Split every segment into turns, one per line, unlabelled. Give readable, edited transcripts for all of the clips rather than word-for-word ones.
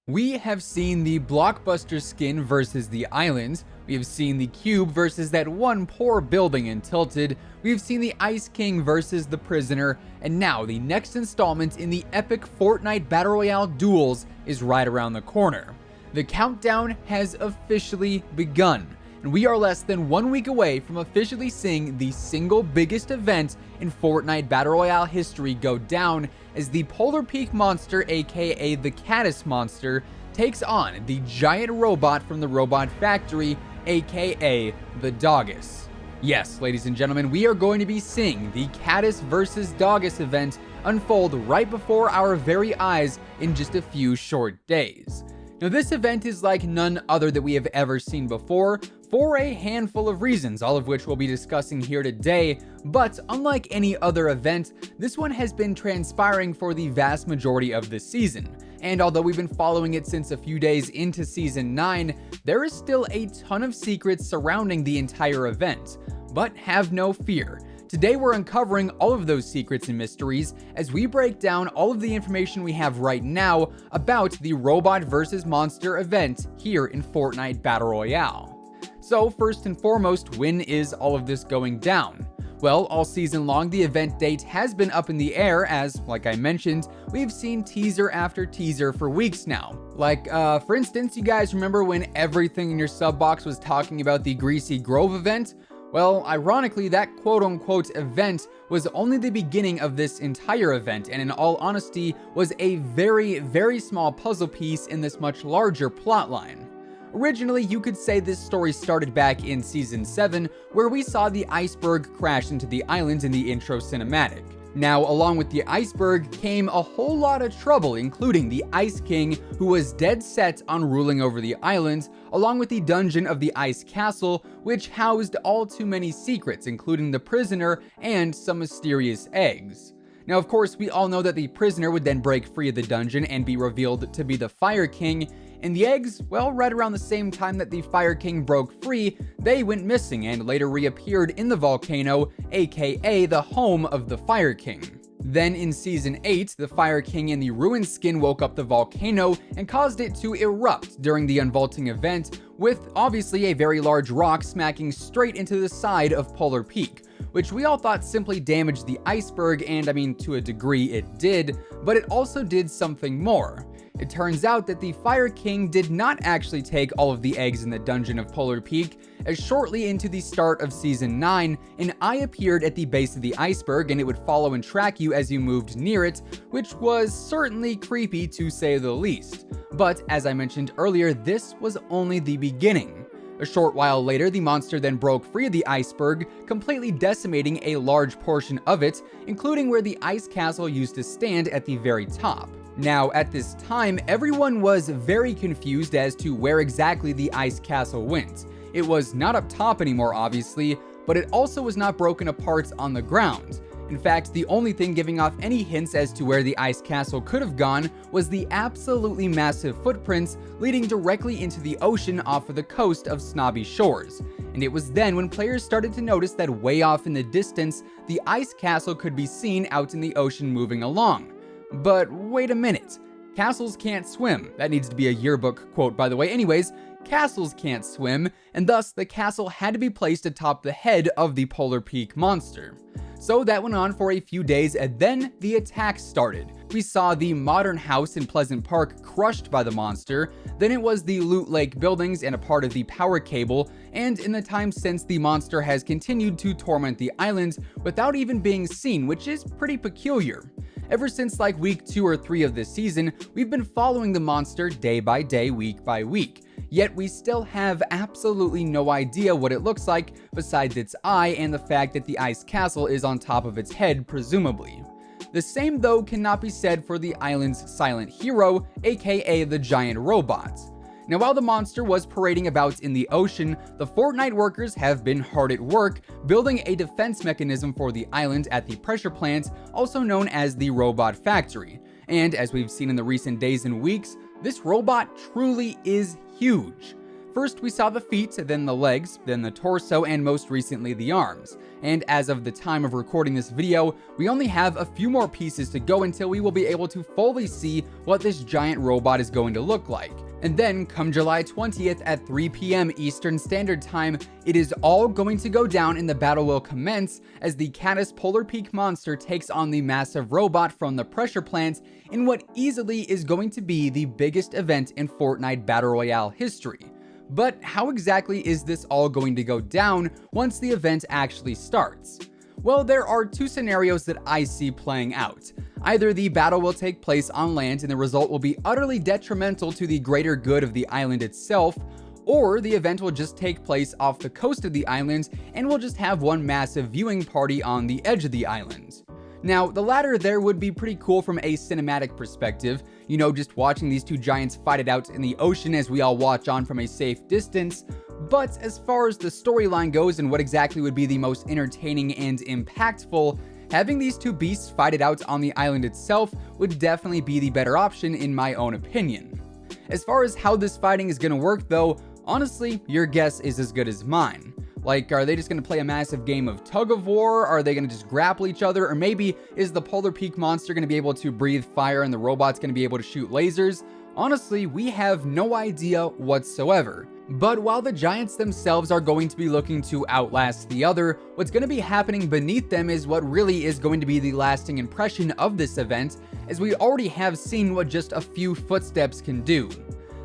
We have seen the blockbuster skin versus the island, we have seen the cube versus that one poor building in Tilted, we've seen the Ice King versus the prisoner, and now the next installment in the epic Fortnite Battle Royale duels is right around the corner. The countdown has officially begun, and we are less than 1 week away from officially seeing the single biggest event in Fortnite Battle Royale history go down as the Polar Peak monster, aka the Caddis monster, takes on the giant robot from the Robot Factory, aka the Doggus. Yes, ladies and gentlemen, we are going to be seeing the Caddis versus Doggus event unfold right before our very eyes in just a few short days. Now, this event is like none other that we have ever seen before for a handful of reasons, all of which we'll be discussing here today, but unlike any other event, this one has been transpiring for the vast majority of the season. And although we've been following it since a few days into Season 9, there is still a ton of secrets surrounding the entire event. But have no fear. Today we're uncovering all of those secrets and mysteries as we break down all of the information we have right now about the Robot vs. Monster event here in Fortnite Battle Royale. So first and foremost, when is all of this going down? Well, all season long, the event date has been up in the air as, like I mentioned, we've seen teaser after teaser for weeks now. Like, for instance, you guys remember when everything in your sub box was talking about the Greasy Grove event? Well, ironically, that quote-unquote event was only the beginning of this entire event, and in all honesty, was a very, very small puzzle piece in this much larger plotline. Originally, you could say this story started back in Season 7, where we saw the iceberg crash into the island in the intro cinematic. Now, along with the iceberg came a whole lot of trouble, including the Ice King, who was dead set on ruling over the island, along with the dungeon of the Ice Castle, which housed all too many secrets, including the prisoner and some mysterious eggs. Now, of course, we all know that the prisoner would then break free of the dungeon and be revealed to be the Fire King, and the eggs, well, right around the same time that the Fire King broke free, they went missing and later reappeared in the volcano, aka the home of the Fire King. Then in Season 8, the Fire King in the ruined skin woke up the volcano and caused it to erupt during the unvaulting event, with obviously a very large rock smacking straight into the side of Polar Peak, which we all thought simply damaged the iceberg, and I mean, to a degree it did, but it also did something more. It turns out that the Fire King did not actually take all of the eggs in the dungeon of Polar Peak, as shortly into the start of Season 9, an eye appeared at the base of the iceberg and it would follow and track you as you moved near it, which was certainly creepy to say the least. But as I mentioned earlier, this was only the beginning. A short while later, the monster then broke free of the iceberg, completely decimating a large portion of it, including where the ice castle used to stand at the very top. Now, at this time, everyone was very confused as to where exactly the ice castle went. It was not up top anymore, obviously, but it also was not broken apart on the ground. In fact, the only thing giving off any hints as to where the ice castle could have gone was the absolutely massive footprints leading directly into the ocean off of the coast of Snobby Shores. And it was then when players started to notice that way off in the distance, the ice castle could be seen out in the ocean moving along. But wait a minute, castles can't swim. That needs to be a yearbook quote, by the way. Anyways, castles can't swim, and thus the castle had to be placed atop the head of the Polar Peak monster. So that went on for a few days, and then the attack started. We saw the modern house in Pleasant Park crushed by the monster, then it was the Loot Lake buildings and a part of the power cable, and in the time since, the monster has continued to torment the island without even being seen, which is pretty peculiar. Ever since like week 2 or 3 of this season, we've been following the monster day by day, week by week. Yet we still have absolutely no idea what it looks like besides its eye and the fact that the ice castle is on top of its head, presumably. The same though cannot be said for the island's silent hero, aka the giant robot. Now, while the monster was parading about in the ocean, the Fortnite workers have been hard at work building a defense mechanism for the island at the pressure plant, also known as the Robot Factory. And as we've seen in the recent days and weeks, this robot truly is huge. First, we saw the feet, then the legs, then the torso, and most recently the arms. And as of the time of recording this video, we only have a few more pieces to go until we will be able to fully see what this giant robot is going to look like. And then, come July 20th at 3 p.m. Eastern Standard Time, it is all going to go down and the battle will commence as the Caddis Polar Peak monster takes on the massive robot from the pressure plant in what easily is going to be the biggest event in Fortnite Battle Royale history. But how exactly is this all going to go down once the event actually starts? Well, there are two scenarios that I see playing out. Either the battle will take place on land and the result will be utterly detrimental to the greater good of the island itself, or the event will just take place off the coast of the island and we'll just have one massive viewing party on the edge of the island. Now, the latter there would be pretty cool from a cinematic perspective, you know, just watching these two giants fight it out in the ocean as we all watch on from a safe distance. But as far as the storyline goes and what exactly would be the most entertaining and impactful, having these two beasts fight it out on the island itself would definitely be the better option in my own opinion. As far as how this fighting is going to work though, honestly, your guess is as good as mine. Like, are they just going to play a massive game of tug of war? Are they going to just grapple each other? Or maybe is the Polar Peak monster going to be able to breathe fire and the robot's going to be able to shoot lasers? Honestly, we have no idea whatsoever. But while the giants themselves are going to be looking to outlast the other, what's going to be happening beneath them is what really is going to be the lasting impression of this event, as we already have seen what just a few footsteps can do.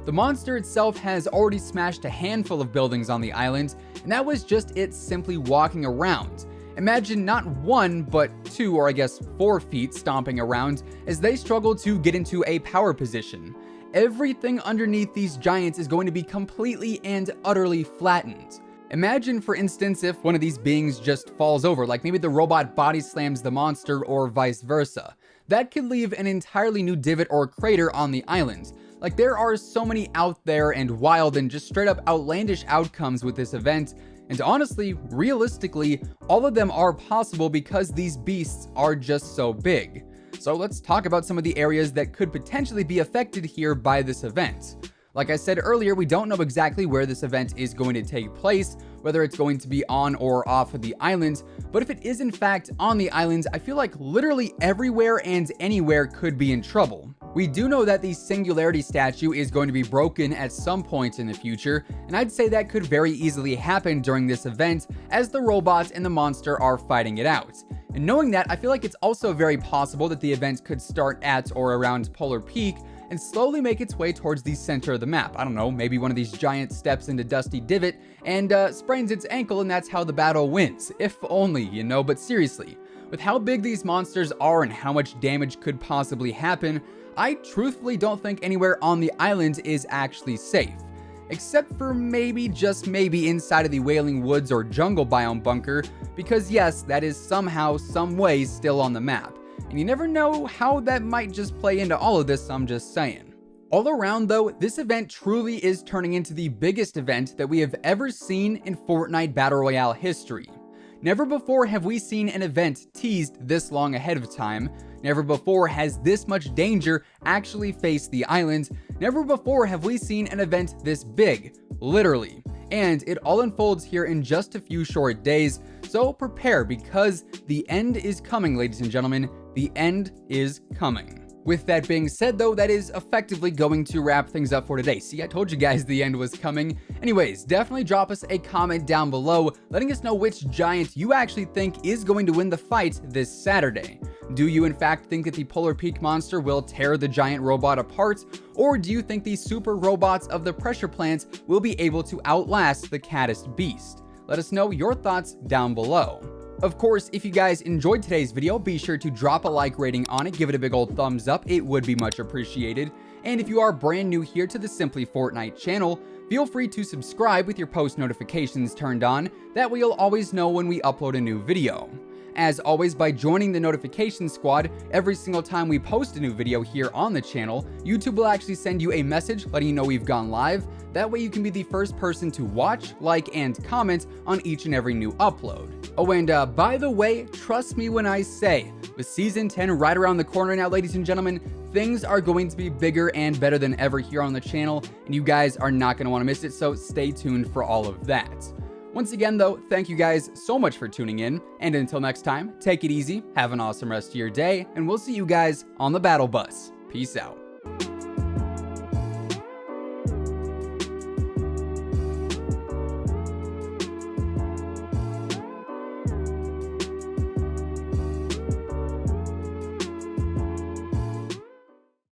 The monster itself has already smashed a handful of buildings on the island, and that was just it simply walking around. Imagine not one, but two, or I guess 4 feet stomping around as they struggle to get into a power position. Everything underneath these giants is going to be completely and utterly flattened. Imagine, for instance, if one of these beings just falls over, like maybe the robot body slams the monster or vice versa. That could leave an entirely new divot or crater on the island. Like, there are so many out there and wild and just straight up outlandish outcomes with this event, and honestly, realistically, all of them are possible because these beasts are just so big. So let's talk about some of the areas that could potentially be affected here by this event. Like I said earlier, we don't know exactly where this event is going to take place, whether it's going to be on or off of the island, but if it is in fact on the island, I feel like literally everywhere and anywhere could be in trouble. We do know that the Singularity statue is going to be broken at some point in the future, and I'd say that could very easily happen during this event as the robot and the monster are fighting it out. And knowing that, I feel like it's also very possible that the event could start at or around Polar Peak and slowly make its way towards the center of the map. I don't know, maybe one of these giants steps into Dusty Divot and sprains its ankle and that's how the battle wins. If only, you know, but seriously, with how big these monsters are and how much damage could possibly happen, I truthfully don't think anywhere on the island is actually safe. Except for maybe, just maybe, inside of the Wailing Woods or Jungle Biome bunker, because yes, that is somehow, some way still on the map. And you never know how that might just play into all of this, I'm just saying. All around though, this event truly is turning into the biggest event that we have ever seen in Fortnite Battle Royale history. Never before have we seen an event teased this long ahead of time. Never before has this much danger actually faced the island. Never before have we seen an event this big, literally. And it all unfolds here in just a few short days, so prepare because the end is coming, ladies and gentlemen. The end is coming. With that being said though, that is effectively going to wrap things up for today. See, I told you guys the end was coming. Anyways, definitely drop us a comment down below letting us know which giant you actually think is going to win the fight this Saturday. Do you in fact think that the Polar Peak monster will tear the giant robot apart? Or do you think the super robots of the pressure plant will be able to outlast the Caddis beast? Let us know your thoughts down below. Of course, if you guys enjoyed today's video, be sure to drop a like rating on it, give it a big old thumbs up, it would be much appreciated. And if you are brand new here to the Simply Fortnite channel, feel free to subscribe with your post notifications turned on, that way you'll always know when we upload a new video. As always, by joining the notification squad, every single time we post a new video here on the channel, YouTube will actually send you a message letting you know we've gone live. That way you can be the first person to watch, like, and comment on each and every new upload. Oh, and by the way, trust me when I say, with Season 10 right around the corner now, ladies and gentlemen, Things are going to be bigger and better than ever here on the channel, and you guys are not going to want to miss it, so stay tuned for all of that. Once again, though, thank you guys so much for tuning in, and until next time, take it easy, have an awesome rest of your day, and we'll see you guys on the battle bus. Peace out.